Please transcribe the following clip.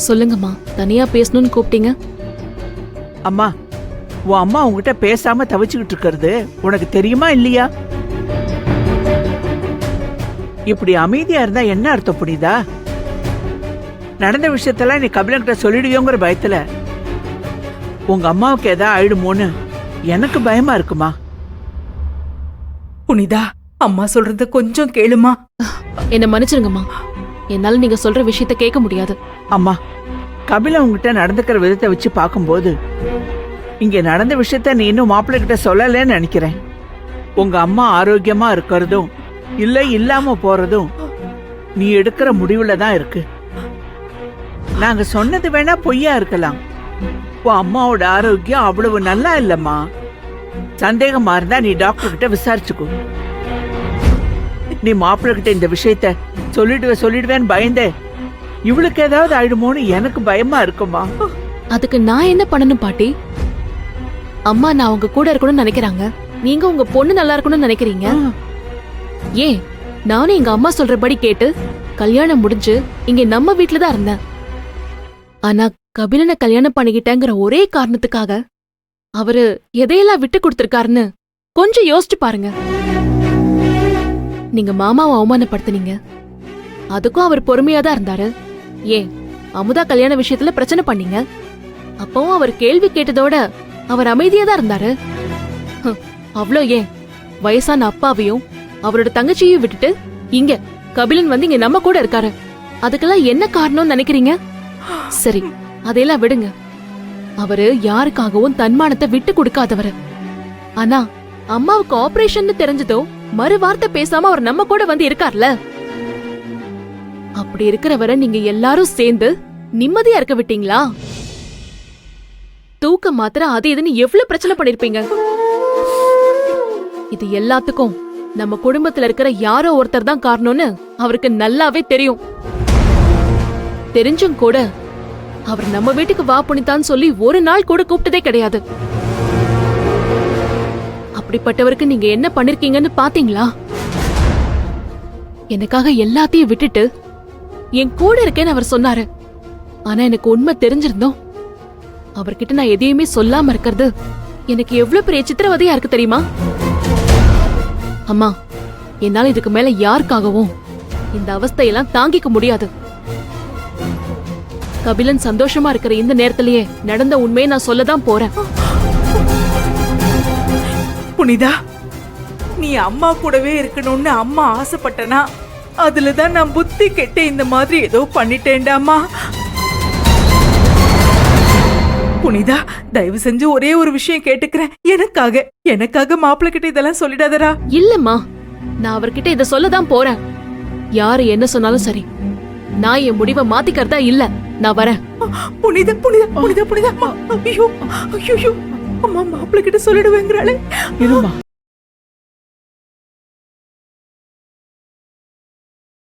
சொல்லுங்கம்மா, தனியா பேசணும்னு கூப்பிட்டீங்க. அம்மா, உன் அம்மா உங்ககிட்ட பேசாம தவிச்சுக்கிட்டு இருக்கிறது உனக்கு தெரியுமா இல்லையா? இப்படி அமைதியா இருந்தா என்ன அர்த்தம் புனிதா? நடந்த விஷயத்தெல்லாம் நீ கபிலன்கிட்ட சொல்லிடுவியோங்கிற பயத்துல உங்க அம்மாவுக்கு ஏதாவது ஆயிடுமோன்னு எனக்கு பயமா இருக்குமா. புனிதா, அம்மா சொல்றத கொஞ்சம் கேளுமா. என்ன மன்னிச்சிருங்கம்மா, என்னால நீங்க சொல்ற விஷயத்த கேட்க முடியாது. அம்மா, கபில உங்ககிட்ட நடந்துக்கிற விதத்தை வச்சு பார்க்கும்போது இங்க நடந்த விஷயத்த நீ இன்னும் மாப்பிள்ளை கிட்ட சொல்லலன்னு நினைக்கிறேன். உங்க அம்மா ஆரோக்கியமா இருக்கிறதும் இல்ல இல்லாம போறதும் நீ எடுக்கிற முடிவுல தான் இருக்கு. நாங்க சொன்னது வேணா பொய்யா இருக்கலாம். உன் அம்மாவோட ஆரோக்கியம் அவ்வளவு நல்லா இல்லம்மா. சந்தேகமா இருந்தா நீ டாக்டர் கிட்ட விசாரிச்சுக்கோ. நீ மாப்பிள்ளை கிட்ட இந்த விஷயத்த சொல்லிடுவேன்னு பயந்தே இவளுக்கு ஏதாவது ஆயிடுமோன்னு எனக்கு பயமா இருக்குமா. அதுக்கு நான் என்ன பண்ணணும் பாட்டி? அம்மா நான் உங்க கூட இருக்கணும்னு நினைக்கிறாங்க, நீங்க உங்க பொண்ணு நல்லா இருக்கணும்னு நினைக்கிறீங்க. ஏன் நானும் எங்க அம்மா சொல்றபடி கேட்டு கல்யாணம் முடிஞ்சு இங்க நம்ம வீட்டுல தான் இருந்தேன். ஆனா கபிலனை கல்யாணம் பண்ணிக்கிட்டேங்கிற ஒரே காரணத்துக்காக அவரு எதையெல்லாம் விட்டு கொடுத்திருக்காருன்னு கொஞ்சம் யோசிச்சு பாருங்க. நீங்க மாமாவை அவமானப்படுத்தினீங்க, அதுக்கும் அவர் பொறுமையா தான் இருந்தாரு. ஏன் அமுதா கல்யாண விஷயத்துல பிரச்சனை பண்ணீங்க, அப்பவும் அவர் கேள்வி கேட்டதோட அவர் அமைதியா தான் இருந்தாரு. அவ்வளோ ஏன் வயசான அப்பாவையும் அவரோட தங்கச்சியையும் விட்டுட்டு இங்க கபிலன் வந்து இங்க நம்ம கூட இருக்காரு. அதுக்கெல்லாம் என்ன காரணம்னு நினைக்கிறீங்க? சரி, அதையெல்லாம் விடுங்க. அவரு யாருக்காகவும் தன்மானத்தை விட்டு கொடுக்காதவரு. ஆனா அம்மாவுக்கு ஆபரேஷன் தெரிஞ்சதோ மறு வார்த்தை பேசாம அவர் நம்ம கூட வந்து இருக்கார்ல. அப்படி இருக்கிறவரை நீங்க எல்லாரும் சேர்ந்து நிம்மதியா இருக்க விட்டீங்களா? தூக்க மாத்திர அது இதுன்னு எவ்வளவு பிரச்சனை பண்ணிருப்பீங்க. இது எல்லாத்துக்கும் நம்ம குடும்பத்துல இருக்கிற யாரோ ஒருத்தர் தான் காரணம்னு அவருக்கு நல்லாவே தெரியும். தெரிஞ்சும் கூட அவர் நம்ம வீட்டுக்கு வா புனிதான்னு சொல்லி ஒரு நாள் கூட கூப்பிட்டதே கிடையாது. அப்படிப்பட்டவருக்கு நீங்க என்ன பண்ணிருக்கீங்கன்னு பாத்தீங்களா? எனக்காக எல்லாத்தையும் விட்டுட்டு என் கூட இருக்கேன்னு அவர் சொன்னாரு. ஆனா எனக்கு உண்மை தெரிஞ்சிருந்தோம் அவர்கிட்ட நான் எதையுமே சொல்லாம இருக்கிறது எனக்கு எவ்வளவு பெரிய சித்திரவதையா இருக்கு தெரியுமா? அம்மா, என்னால இதுக்கு மேல யாருக்காகவும் இந்த அவஸ்தையெல்லாம் தாங்கிக்க முடியாது. கபிலன் சந்தோஷமா இருக்கிற இந்த நேரத்திலேயே நடந்த உண்மையை நான் சொல்லதான் போறேன். புனிதா, நீ அம்மா கூடவே இருக்கணும்னு அம்மா ஆசைப்பட்டனா அதுலதான் நான் புத்தி கெட்டு இந்த மாதிரி ஏதோ பண்ணிட்டேன்டாமா. புனிதா, தயவு செஞ்சு ஒரே ஒரு விஷயம் கேட்டுக்கிறேன். எனக்காக மாப்பிள்ளை கிட்ட இதெல்லாம் சொல்லிடாதரா. இல்லம்மா, நான் அவர்கிட்ட இத சொல்லதான் போறேன். யாரு என்ன சொன்னாலும் சரி, நான் என் முடிவை மாத்திக்கிறதா இல்ல. நான் வரேன். புனிதா புனிதா புனிதா புனிதா, ஐயோ ஐயோ, அம்மா மாப்பிள்ளை கிட்ட சொல்லிடுவேங்கிறாளே. இருமா,